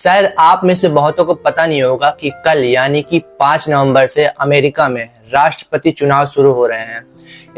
शायद आप में से बहुतों को पता नहीं होगा कि कल यानी कि 5 नवंबर से अमेरिका में राष्ट्रपति चुनाव शुरू हो रहे हैं।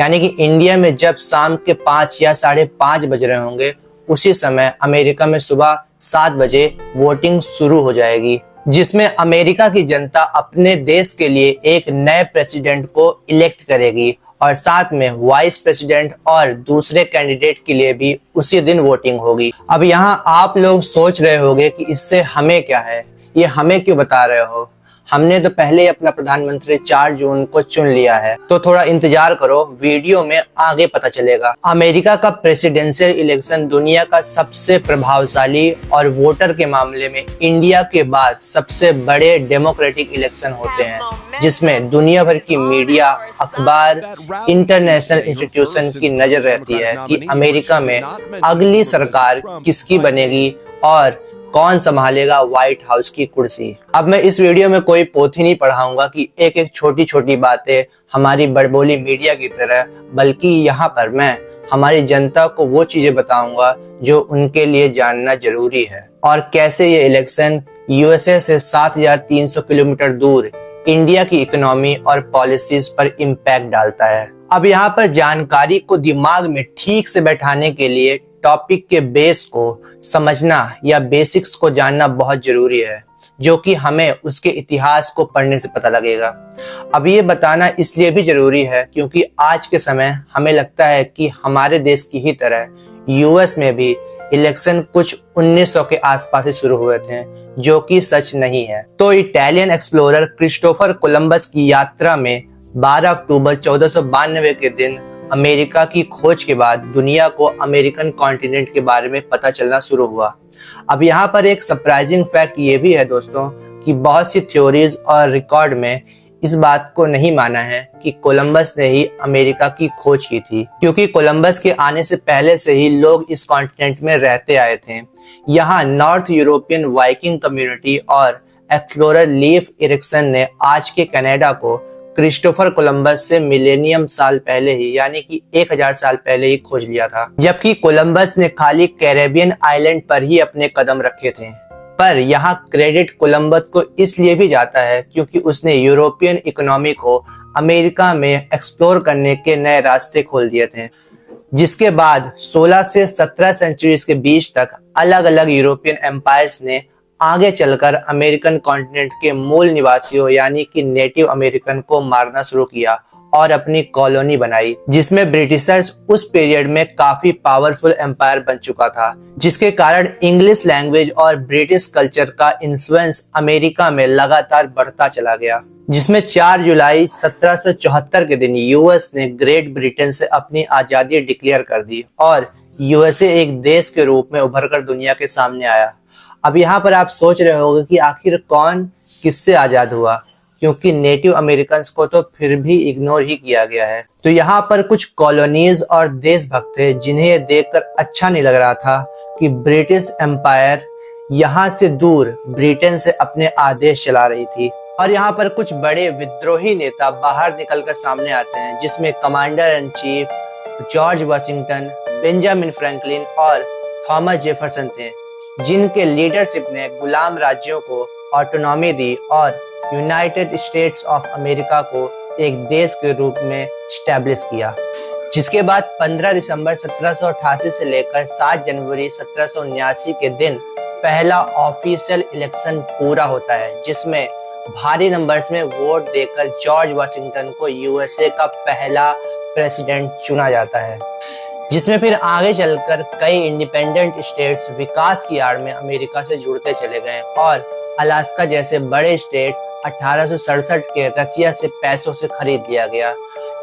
यानी कि इंडिया में जब शाम के 5 या 5:30 बज रहे होंगे, उसी समय अमेरिका में सुबह 7 बजे वोटिंग शुरू हो जाएगी, जिसमें अमेरिका की जनता अपने देश के लिए एक नए प्रेसिडेंट को इलेक्ट करेगी और साथ में वाइस प्रेसिडेंट और दूसरे कैंडिडेट के लिए भी उसी दिन वोटिंग होगी। अब यहाँ आप लोग सोच रहे होंगे कि इससे हमें क्या है, ये हमें क्यों बता रहे हो? हमने तो पहले ही अपना प्रधानमंत्री 4 जून को चुन लिया है, तो थोड़ा इंतजार करो, वीडियो में आगे पता चलेगा। अमेरिका का प्रेसिडेंशियल इलेक्शन दुनिया का सबसे प्रभावशाली और वोटर के मामले में इंडिया के बाद सबसे बड़े डेमोक्रेटिक इलेक्शन होते हैं, जिसमें दुनिया भर की मीडिया, अखबार, इंटरनेशनल इंस्टीट्यूशन की नजर रहती है कि अमेरिका में अगली सरकार किसकी बनेगी और कौन संभालेगा व्हाइट हाउस की कुर्सी। अब मैं इस वीडियो में कोई पोथी नहीं पढ़ाऊंगा कि एक एक छोटी छोटी बातें हमारी बड़बोली मीडिया की तरह, बल्कि यहाँ पर मैं हमारी जनता को वो चीजें बताऊंगा जो उनके लिए जानना जरूरी है, और कैसे ये इलेक्शन यूएसए से 7,300 किलोमीटर दूर इंडिया की इकोनॉमी और पॉलिसीज पर इम्पैक्ट डालता है। अब यहाँ पर जानकारी को दिमाग में ठीक से बैठाने के लिए टॉपिक के बेस को समझना या बेसिक्स को जानना बहुत जरूरी है, जो कि हमें उसके इतिहास को पढ़ने से पता लगेगा। अब ये बताना इसलिए भी जरूरी है क्योंकि आज के समय हमें लगता है कि हमारे देश की ही तरह यूएस में भी इलेक्शन कुछ 1900 के आसपास ही शुरू हुए थे, जो कि सच नहीं है। तो इटालियन एक्सप्लोरर क्रिस्टोफर कोलंबस की यात्रा में 12 अक्टूबर 1492 के दिन अमेरिका की खोज के बाद दुनिया को अमेरिकन कॉन्टिनेंट के बारे में पता चलना शुरू हुआ। अब यहाँ पर एक सरप्राइजिंग फैक्ट ये भी है दोस्तों कि बहुत सी थ्योरीज और रिकॉर्ड में इस बात को नहीं माना है कि कोलंबस ने ही अमेरिका की खोज की थी, क्योंकि कोलंबस के आने से पहले से ही लोग इस कॉन्टिनेंट में रहते आए थे। यहाँ नॉर्थ यूरोपियन वाइकिंग कम्युनिटी और एक्सप्लोरर लीफ इरिक्सन ने आज के कनाडा को क्रिस्टोफर कोलंबस से मिलेनियम साल पहले ही यानी कि 1000 साल पहले ही खोज लिया था, जबकि कोलंबस ने खाली कैरेबियन आइलैंड पर ही अपने कदम रखे थे। पर यहाँ क्रेडिट कोलंबस को इसलिए भी जाता है क्योंकि उसने यूरोपियन इकोनॉमी को अमेरिका में एक्सप्लोर करने के नए रास्ते खोल दिए थे, जिसके बाद 16 से 17 सेंचुरीज के बीच तक अलग अलग यूरोपियन एम्पायर्स ने आगे चलकर अमेरिकन कॉन्टिनेंट के मूल निवासियों यानी कि नेटिव अमेरिकन को मारना शुरू किया और अपनी कॉलोनी बनाई, जिसमें ब्रिटिशर्स उस पीरियड में काफी पावरफुल एम्पायर बन चुका था, जिसके कारण इंग्लिश लैंग्वेज और ब्रिटिश कल्चर का इन्फ्लुएंस अमेरिका में लगातार बढ़ता चला गया, जिसमें 4 जुलाई 1774 के दिन यूएस ने ग्रेट ब्रिटेन से अपनी आजादी डिक्लेयर कर दी और यूएसए एक देश के रूप में उभरकर दुनिया के सामने आया। अब यहाँ पर आप सोच रहे होंगे कि आखिर कौन किससे आजाद हुआ, क्योंकि नेटिव अमेरिकन को तो फिर भी इग्नोर ही किया गया है। तो यहाँ पर कुछ कॉलोनीज और देशभक्त थे जिन्हें यह देखकर अच्छा नहीं लग रहा था कि ब्रिटिश एम्पायर यहाँ से दूर ब्रिटेन से अपने आदेश चला रही थी। और यहाँ पर कुछ बड़े विद्रोही नेता बाहर निकलकर सामने आते हैं, जिसमें commander in chief George Washington, Benjamin Franklin और थॉमस जेफरसन थे, जिनके लीडरशिप ने गुलाम राज्यों को ऑटोनॉमी दी और यूनाइटेड स्टेट्स ऑफ अमेरिका को एक देश के रूप में स्टैब्लिश किया। जिसके बाद 15 दिसंबर 1788 से लेकर 7 जनवरी 1779 के दिन पहला ऑफिशियल इलेक्शन पूरा होता है, जिसमें भारी नंबर्स में वोट देकर जॉर्ज वाशिंगटन को यूएसए का पहला प्रेसिडेंट चुना जाता है, जिसमें फिर आगे चलकर कई इंडिपेंडेंट स्टेट्स विकास की आड़ में अमेरिका से जुड़ते चले गए और अलास्का जैसे बड़े स्टेट 1867 के रसिया से पैसों से खरीद लिया गया,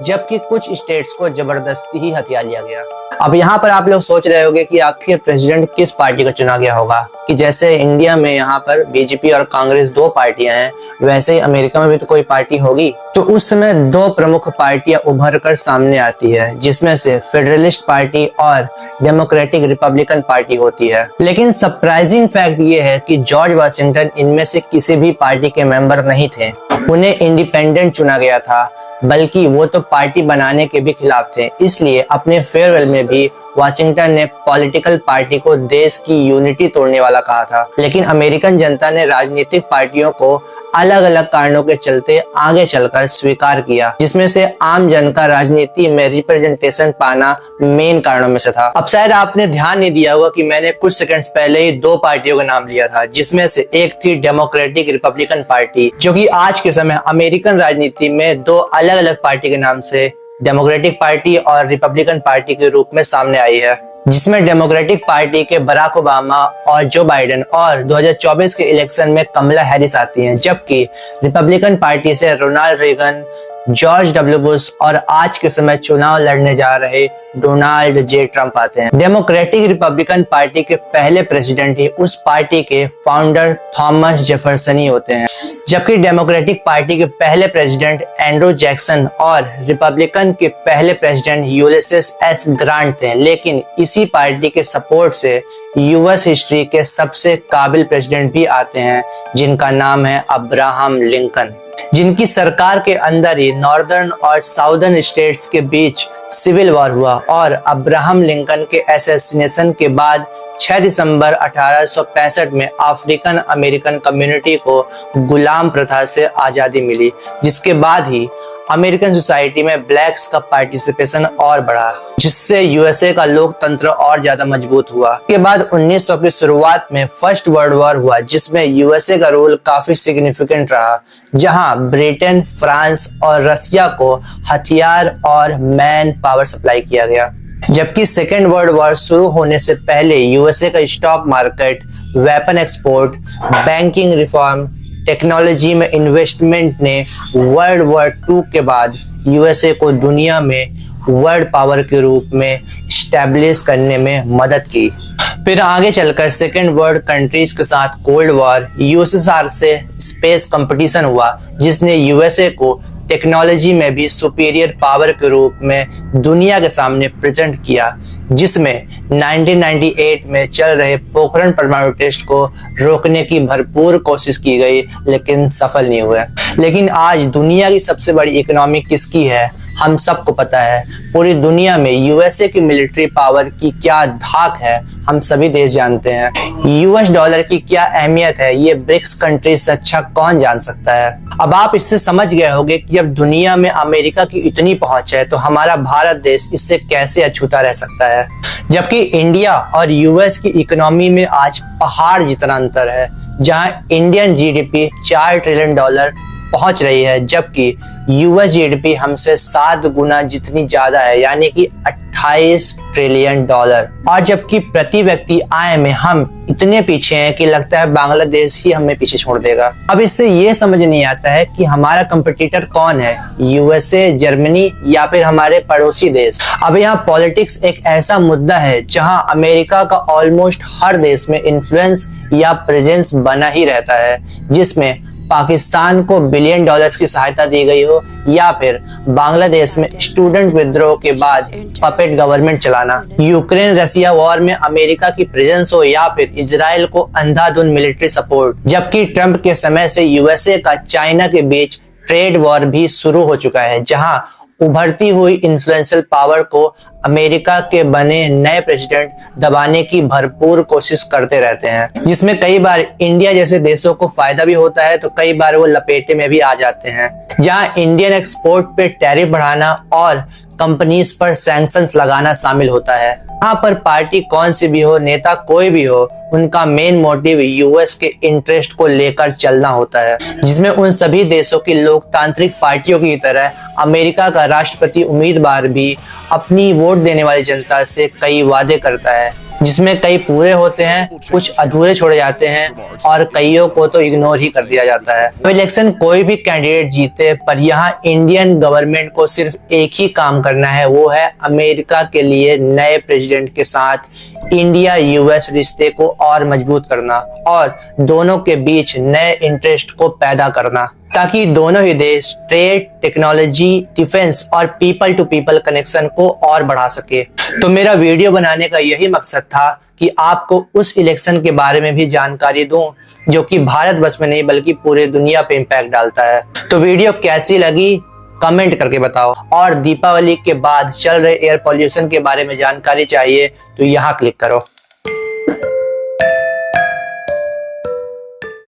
जबकि कुछ स्टेट्स को जबरदस्ती ही हथिया लिया गया। अब यहाँ पर आप लोग सोच रहे होंगे कि आखिर प्रेसिडेंट किस पार्टी का चुना गया होगा, कि जैसे इंडिया में यहाँ पर बीजेपी और कांग्रेस 2 पार्टियां हैं, वैसे ही अमेरिका में भी तो कोई पार्टी होगी। तो उस समय 2 प्रमुख पार्टियां उभर कर सामने आती है, जिसमें से फेडरलिस्ट पार्टी और डेमोक्रेटिक रिपब्लिकन पार्टी होती है। लेकिन सरप्राइजिंग फैक्ट ये है कि जॉर्ज वाशिंगटन इनमें से किसी भी पार्टी के मेंबर नहीं थे, उन्हें इंडिपेंडेंट चुना गया था, बल्कि वो तो पार्टी बनाने के भी खिलाफ थे। इसलिए अपने फेयरवेल में भी वाशिंगटन ने पॉलिटिकल पार्टी को देश की यूनिटी तोड़ने वाला कहा था। लेकिन अमेरिकन जनता ने राजनीतिक पार्टियों को अलग अलग कारणों के चलते आगे चलकर स्वीकार किया, जिसमें से आम जन का राजनीति में रिप्रेजेंटेशन पाना मेन कारणों में से था। अब शायद आपने ध्यान नहीं दिया होगा कि मैंने कुछ सेकंड्स पहले ही दो पार्टियों का नाम लिया था, जिसमें से एक थी डेमोक्रेटिक रिपब्लिकन पार्टी, जो कि आज के समय अमेरिकन राजनीति में दो अलग अलग पार्टी के नाम से डेमोक्रेटिक पार्टी और रिपब्लिकन पार्टी के रूप में सामने आई है, जिसमें डेमोक्रेटिक पार्टी के बराक ओबामा और जो बाइडेन और 2024 के इलेक्शन में कमला हैरिस आती हैं, जबकि रिपब्लिकन पार्टी से Ronald Reagan, George W Bush और आज के समय चुनाव लड़ने जा रहे डोनाल्ड जे ट्रंप आते हैं। डेमोक्रेटिक रिपब्लिकन पार्टी के पहले प्रेसिडेंट ही उस पार्टी के फाउंडर थॉमस जेफरसन ही होते हैं, जबकि डेमोक्रेटिक पार्टी के पहले प्रेसिडेंट एंड्रू जैक्सन और रिपब्लिकन के पहले प्रेसिडेंट यूलिसिस एस ग्रांट थे। लेकिन इसी पार्टी के सपोर्ट से यूएस हिस्ट्री के सबसे काबिल प्रेसिडेंट भी आते हैं, जिनका नाम है अब्राहम लिंकन, जिनकी सरकार के अंदर ही नॉर्दर्न और साउदर्न स्टेट्स के बीच सिविल वॉर हुआ और अब्राहम लिंकन के असैसिनेशन के बाद 6 दिसंबर 1865 में अफ्रीकन अमेरिकन कम्युनिटी को गुलाम प्रथा से आज़ादी मिली, जिसके बाद ही अमेरिकन सोसाइटी में ब्लैक्स का पार्टिसिपेशन और बढ़ा, जिससे यूएसए का लोकतंत्र और ज्यादा मजबूत हुआ। इसके बाद 1900 की शुरुआत में फर्स्ट वर्ल्ड वॉर हुआ, जिसमें यूएसए का रोल काफी सिग्निफिकेंट रहा, जहां ब्रिटेन, फ्रांस और रसिया को हथियार और मैन पावर सप्लाई किया गया। जबकि सेकेंड वर्ल्ड वॉर शुरू होने से पहले यूएसए का stock market, weapon export, banking reform, technology में इन्वेस्टमेंट ने वर्ल्ड वॉर 2 के बाद यूएसए को दुनिया में वर्ल्ड पावर के रूप में स्टैब्लिश करने में मदद की। फिर आगे चलकर सेकेंड वर्ल्ड कंट्रीज के साथ कोल्ड वॉर, यूएसएसआर से स्पेस कंपटीशन हुआ, जिसने यूएसए को टेक्नोलॉजी में भी सुपीरियर पावर के रूप में दुनिया के सामने प्रेजेंट किया, जिसमें 1998 में चल रहे पोखरण परमाणु टेस्ट को रोकने की भरपूर कोशिश की गई, लेकिन सफल नहीं हुआ। लेकिन आज दुनिया की सबसे बड़ी इकोनॉमी किसकी है, हम सबको पता है। पूरी दुनिया में यूएसए की मिलिट्री पावर की क्या धाक है, हम सभी देश जानते हैं। यूएस डॉलर की क्या अहमियत है, ये ब्रिक्स कंट्री से अच्छा कौन जान सकता है। अब आप इससे समझ गए होंगे कि अब दुनिया में अमेरिका की इतनी पहुंच है, तो हमारा भारत देश इससे कैसे अछूता रह सकता है। जबकि इंडिया और यूएस की इकोनॉमी में आज पहाड़ जितना अंतर है, जहां इंडियन जीडीपी $4 ट्रिलियन पहुंच रही है, जबकि यूएस जीडीपी हमसे 7 गुना जितनी ज्यादा है, यानी कि $28 ट्रिलियन। और जबकि प्रति व्यक्ति आय में हम इतने पीछे हैं कि लगता है बांग्लादेश ही हमें पीछे छोड़ देगा। अब इससे ये समझ नहीं आता है कि हमारा कंपटीटर कौन है, यूएसए, जर्मनी या फिर हमारे पड़ोसी देश। अब यहाँ पॉलिटिक्स एक ऐसा मुद्दा है जहां अमेरिका का ऑलमोस्ट हर देश में इन्फ्लुएंस या प्रेजेंस बना ही रहता है, जिसमें पाकिस्तान को $1 बिलियन की सहायता दी गई हो, या फिर बांग्लादेश में स्टूडेंट विद्रोह के बाद पपेट गवर्नमेंट चलाना, यूक्रेन रसिया वॉर में अमेरिका की प्रेजेंस हो, या फिर इजराइल को अंधाधुंध मिलिट्री सपोर्ट। जबकि ट्रंप के समय से यूएसए का चाइना के बीच ट्रेड वॉर भी शुरू हो चुका है, जहां उभरती हुई इन्फ्लुएंशियल पावर को अमेरिका के बने नए प्रेसिडेंट दबाने की भरपूर कोशिश करते रहते हैं, जिसमें कई बार इंडिया जैसे देशों को फायदा भी होता है, तो कई बार वो लपेटे में भी आ जाते हैं। जहां इंडियन एक्सपोर्ट पे टैरिफ बढ़ाना और कंपनीज पर सैंक्शंस लगाना शामिल होता है। यहाँ पर पार्टी कौन सी भी हो, नेता कोई भी हो, उनका मेन मोटिव यूएस के इंटरेस्ट को लेकर चलना होता है, जिसमें उन सभी देशों की लोकतांत्रिक पार्टियों की तरह अमेरिका का राष्ट्रपति उम्मीदवार भी अपनी वोट देने वाली जनता से कई वादे करता है, जिसमें कई पूरे होते हैं, कुछ अधूरे छोड़े जाते हैं और कईयों को तो इग्नोर ही कर दिया जाता है। तो इलेक्शन कोई भी कैंडिडेट जीते, पर यहाँ इंडियन गवर्नमेंट को सिर्फ एक ही काम करना है, वो है अमेरिका के लिए नए प्रेसिडेंट के साथ इंडिया यूएस रिश्ते को और मजबूत करना और दोनों के बीच नए इंटरेस्ट को पैदा करना, ताकि दोनों ही देश ट्रेड, टेक्नोलॉजी, डिफेंस और पीपल टू पीपल कनेक्शन को और बढ़ा सके। तो मेरा वीडियो बनाने का यही मकसद था कि आपको उस इलेक्शन के बारे में भी जानकारी दूं, जो कि भारत बस में नहीं बल्कि पूरे दुनिया पे इम्पैक्ट डालता है। तो वीडियो कैसी लगी कमेंट करके बताओ। और दीपावली के बाद चल रहे एयर पॉल्यूशन के बारे में जानकारी चाहिए तो यहाँ क्लिक करो।